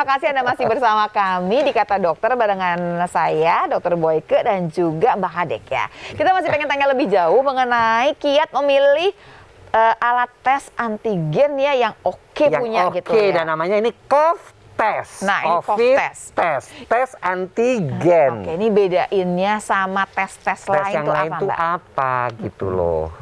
kasih Anda masih bersama kami di Kata Dokter barengan saya, Dr. Boyke dan juga Mbak Kadek ya. Kita masih pengen tanya lebih jauh mengenai kiat memilih alat tes antigen ya yang punya gitu ya. Dan namanya ini COVID-Test. Nah, ini COVID-Test. Tes antigen. Oke, ini bedainnya sama tes-tes lain yang tuh lain apa, tuh Mbak? apa gitu loh.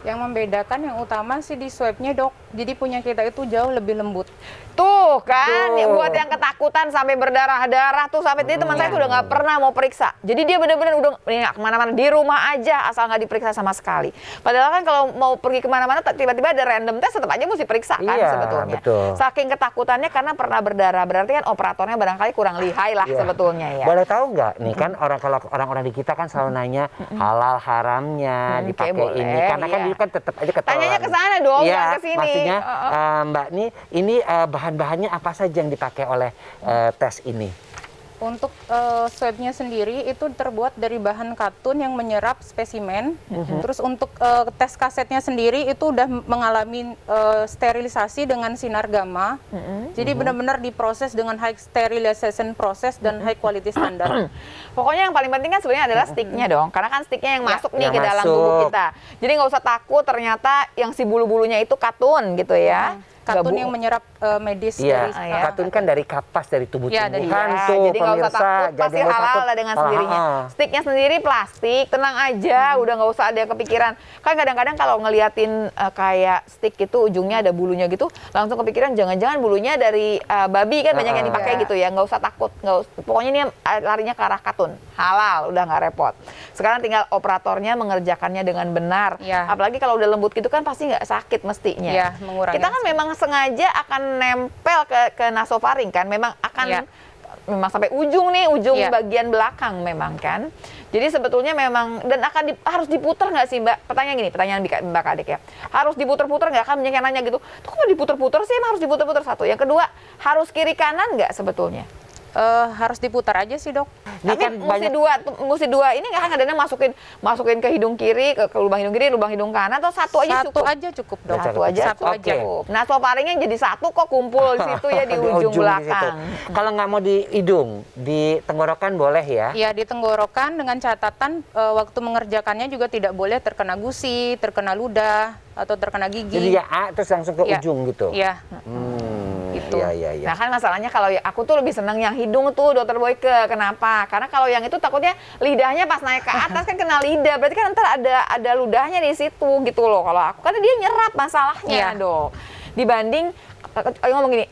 Yang membedakan yang utama sih di swabnya, Dok. Jadi punya kita itu jauh lebih lembut. Tuh kan, buat yang ketakutan sampai berdarah-darah tuh sampai ini teman saya tuh udah nggak pernah mau periksa. Jadi dia benar-benar udah nggak kemana-mana, di rumah aja asal nggak diperiksa sama sekali. Padahal kan kalau mau pergi kemana-mana tiba-tiba ada random test tetap aja mesti periksa kan sebetulnya. Betul. Saking ketakutannya karena pernah berdarah, berarti kan operatornya barangkali kurang lihai lah sebetulnya ya. Boleh tahu nggak nih kan kalau orang-orang di kita kan selalu nanya halal haramnya dipakai ini karena kan dia kan tetap aja ketahuan. Tanyanya ke sana dong, bukan ke sini. Maksudnya Mbak nih ini bahan-bahannya apa saja yang dipakai oleh tes ini? Untuk swabnya sendiri itu terbuat dari bahan katun yang menyerap spesimen. Terus untuk tes kasetnya sendiri itu udah mengalami sterilisasi dengan sinar gamma. Jadi benar-benar diproses dengan high sterilization process dan high quality standard. Pokoknya yang paling penting kan sebenarnya adalah sticknya dong, karena kan sticknya yang masuk nih ke dalam tubuh kita. Jadi nggak usah takut ternyata yang si bulu-bulunya itu katun gitu ya. Katun yang menyerap medis. Katun kan dari kapas dari tubuh-tumbuhan tuh, jadi nggak usah takut, pasti halal lah dengan sendirinya. Sticknya sendiri plastik, tenang aja, udah nggak usah ada kepikiran. Kan kadang-kadang kalau ngeliatin kayak stick itu ujungnya ada bulunya gitu, langsung kepikiran jangan-jangan bulunya dari babi kan banyak yang dipakai gitu ya. Nggak usah takut, pokoknya ini larinya ke arah katun, halal, udah nggak repot. Sekarang tinggal operatornya mengerjakannya dengan benar. Apalagi kalau udah lembut gitu kan pasti nggak sakit mestinya. Mengurangi. Kita kan memang sengaja akan nempel ke nasofaring kan, memang akan memang sampai ujung nih, ujung bagian belakang memang kan. Jadi sebetulnya memang dan harus diputer nggak sih Mbak? Pertanyaan Mbak Kadek ya. Harus diputer-puter nggak? Kan banyak yang nanya gitu. Tuh kok diputer-puter sih? Emang harus diputer-puter satu. Yang kedua, harus kiri kanan nggak sebetulnya? Harus diputar aja sih, Dok. Tapi kan mesti dua ini nggak kan kadang masukin ke hidung kiri, ke lubang hidung kiri, lubang hidung kanan, atau satu aja cukup? Satu aja cukup, Dok. Satu aja cukup. Nah, nasofaringnya jadi satu kok kumpul di situ ya di ujung belakang. Kalau nggak mau di hidung, di tenggorokan boleh ya? Iya, di tenggorokan dengan catatan waktu mengerjakannya juga tidak boleh terkena gusi, terkena ludah, atau terkena gigi. Jadi terus langsung ke ujung gitu? Iya. Gitu. Nah kan masalahnya kalau aku tuh lebih seneng yang hidung tuh Dr. Boyke. Kenapa? Karena kalau yang itu takutnya lidahnya pas naik ke atas kan kena lidah. Berarti kan ntar ada ludahnya di situ gitu loh. Kalau aku karena dia nyerap masalahnya dong. Dibanding ngomong gini,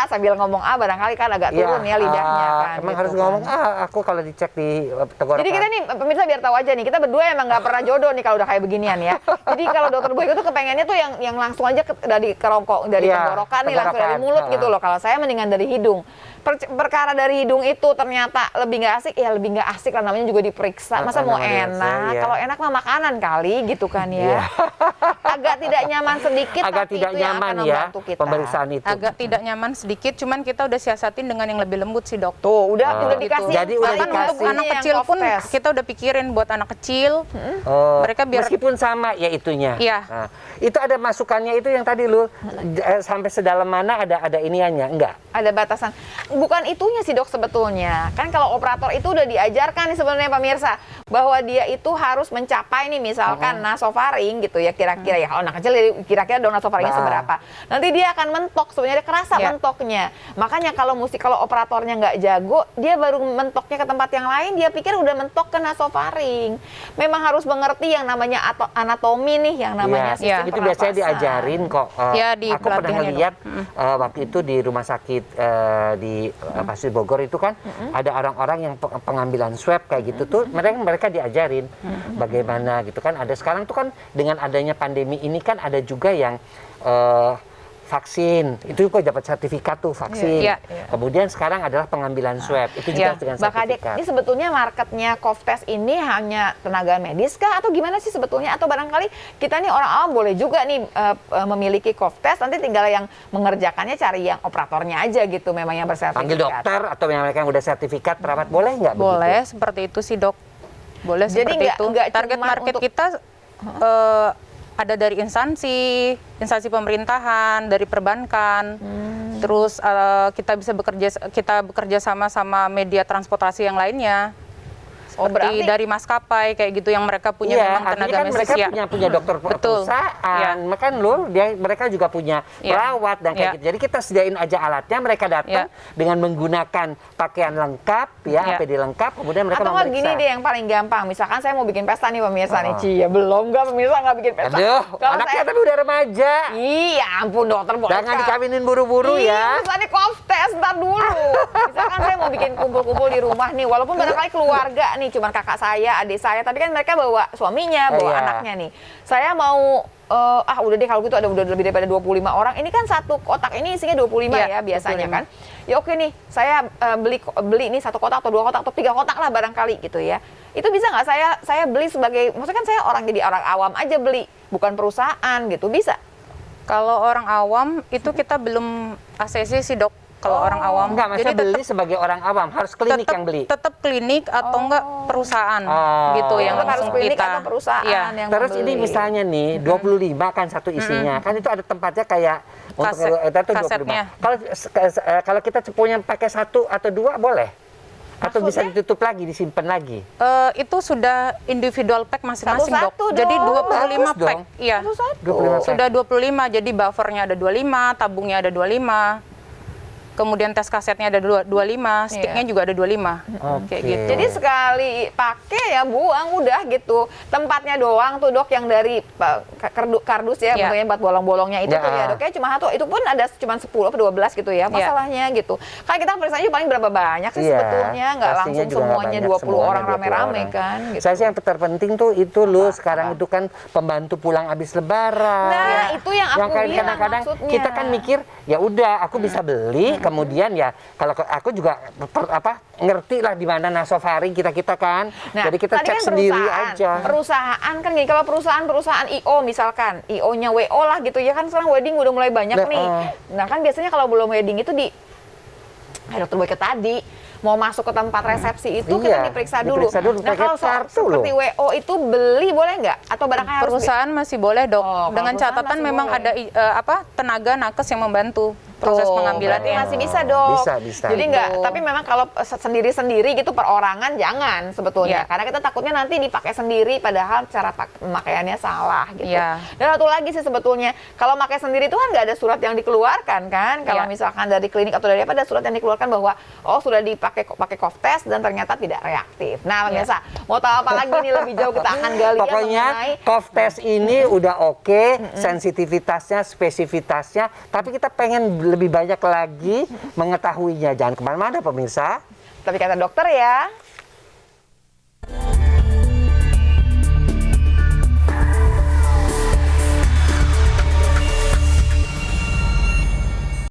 sambil ngomong barangkali kan agak turun ya lidahnya kan. Emang gitu harus ngomong aku kalau dicek di tenggorokan. Jadi kita nih pemirsa biar tahu aja nih, kita berdua emang nggak pernah jodoh nih kalau udah kayak beginian ya. Jadi kalau Dr. Boyke tuh kepengennya tuh yang langsung aja dari kerongkong, dari tenggorokan nih langsung dari mulut gitu loh. Kalau saya mendingan dari hidung. Perkara dari hidung itu ternyata lebih nggak asik, ya lebih nggak asik lah, namanya juga diperiksa. Masa mau enak? Kalau enak mah makanan kali gitu kan ya. Agak tidak nyaman sedikit, agak tapi tidak itu yang nyaman akan ya membantu kita. Pemeriksaan itu. Agak tidak nyaman sedikit, cuman kita udah siasatin dengan yang lebih lembut sih, Dok. Tuh, udah dikasih. Jadi udah bahkan dikasih. untuk anak kecil pun kita udah pikirin buat anak kecil. Mereka biar meskipun sama ya itunya. Iya. Nah, itu ada masukannya itu yang tadi lu sampai sedalam mana ada iniannya? Enggak. Ada batasan. Bukan itunya sih Dok sebetulnya. Kan kalau operator itu udah diajarkan nih sebenarnya pemirsa bahwa dia itu harus mencapai nih misalkan nasofaring gitu ya kira-kira ya. Kalau anak kecil kira-kira dong nasofaringnya seberapa. Nanti dia akan mentok, sebenarnya kerasa mentoknya. Makanya kalau operatornya nggak jago, dia baru mentoknya ke tempat yang lain, dia pikir udah mentok ke nasofaring. Memang harus mengerti yang namanya anatomi nih, yang namanya sistem itu biasanya diajarin kok. Aku pernah lihat waktu itu di rumah sakit di Pasir Bogor itu kan ada orang-orang yang pengambilan swab kayak gitu tuh mereka diajarin bagaimana gitu kan. Ada sekarang tuh kan dengan adanya pandemi ini kan ada juga yang vaksin, itu kok dapat sertifikat tuh vaksin. Kemudian sekarang adalah pengambilan swab, itu juga dengan sertifikat. Ini sebetulnya marketnya COVID-Test ini hanya tenaga medis kah atau gimana sih sebetulnya? Atau barangkali kita nih orang awam boleh juga nih memiliki COVID-Test, nanti tinggal yang mengerjakannya cari yang operatornya aja gitu, memang yang bersertifikat. Panggil dokter atau yang mereka yang udah sertifikat perawat, boleh nggak begitu? Boleh, seperti itu sih, Dok. Boleh. Jadi seperti itu. Target market kita ada dari instansi pemerintahan, dari perbankan. Terus kita bekerja sama media transportasi yang lainnya. Seperti dari maskapai kayak gitu yang mereka punya memang tenaga medis. Mereka punya dokter perusahaan, makan mereka juga punya perawat dan kayak gitu. Jadi kita sediain aja alatnya, mereka datang dengan menggunakan pakaian lengkap, APD lengkap, kemudian mereka memeriksa. Atau gini deh yang paling gampang, misalkan saya mau bikin pesta nih pemirsa nih, Cia belum nggak pemirsa nggak bikin pesta. Aduh, anaknya tapi udah remaja. Iya ampun dokter boleh. Jangan dikawinin buru-buru ya. Misalnya tes ntar dulu. Misalkan saya mau bikin kumpul-kumpul di rumah nih, walaupun barangkali keluarga nih, cuman kakak saya, adik saya, tapi kan mereka bawa suaminya, bawa anaknya nih. Saya mau udah deh kalau gitu udah lebih daripada 25 orang. Ini kan satu kotak ini isinya 25 ya biasanya 25. Kan. Ya oke nih, saya beli nih 1 kotak atau 2 kotak atau 3 kotak lah barangkali gitu ya. Itu bisa nggak saya beli sebagai, maksudnya kan saya jadi orang awam aja beli, bukan perusahaan gitu, bisa? Kalau orang awam itu kita belum ACC sih dok. Kalau orang awam, enggak, maksudnya beli sebagai orang awam, harus klinik yang beli. Tetap klinik atau enggak perusahaan gitu yang langsung harus klinik kita. atau perusahaan yang terus membeli. ini misalnya nih 25 kan satu isinya, kan itu ada tempatnya kayak untuk itu 25. Kalau kita punya pakai 1 atau 2 boleh? Atau bisa ditutup lagi, disimpan lagi? Itu sudah individual pack masing-masing dok. Jadi 25 pack. Iya. 25 sudah 25. Jadi buffernya ada 25, tabungnya ada 25. Kemudian tes kasetnya ada 25, sticknya juga ada 25. Kayak gitu. Jadi sekali pakai ya buang udah gitu. Tempatnya doang tuh dok yang dari kardus ya, bentuknya buat bolong-bolongnya itu tuh ya dok ya cuma 1. Itu pun ada cuma 10 atau 12 gitu ya masalahnya gitu. Kan kita periksanya paling berapa banyak sih sebetulnya, nggak langsung semuanya 20 orang rame-rame kan. Gitu. Saya sih yang terpenting tuh itu loh sekarang itu kan pembantu pulang habis lebaran. Nah itu yang aku bilang kadang-kadang maksudnya. kita kan mikir ya udah aku bisa beli. Kemudian ya kalau aku juga ngerti lah di mana nasofaring kita kan. Nah, jadi kita cek kan sendiri aja. Perusahaan kan gini, kalau perusahaan IO misalkan, IO-nya WO lah gitu ya kan sekarang wedding udah mulai banyak nih. Nah kan biasanya kalau belum wedding itu dokter Boyke tadi mau masuk ke tempat resepsi itu kita diperiksa dulu. Nah kalau seperti WO itu beli boleh nggak? Atau barangkali perusahaan masih boleh dok. Dengan catatan memang ada tenaga nakes yang membantu proses pengambilannya. Masih bisa dok. Bisa. Jadi nggak, tapi memang kalau sendiri-sendiri gitu perorangan jangan sebetulnya. Karena kita takutnya nanti dipakai sendiri padahal cara pemakaiannya salah gitu. Dan satu lagi sih sebetulnya, kalau pakai sendiri itu kan nggak ada surat yang dikeluarkan kan. Kalau misalkan dari klinik atau dari apa ada surat yang dikeluarkan bahwa sudah pakai cough test dan ternyata tidak reaktif. Nah pemirsa, mau tahu apa lagi nih lebih jauh kita akan gali. Pokoknya cough test ini udah oke, sensitivitasnya, spesifitasnya, tapi kita pengen lebih banyak lagi mengetahuinya. Jangan kemana-mana pemirsa. Tapi kata dokter ya.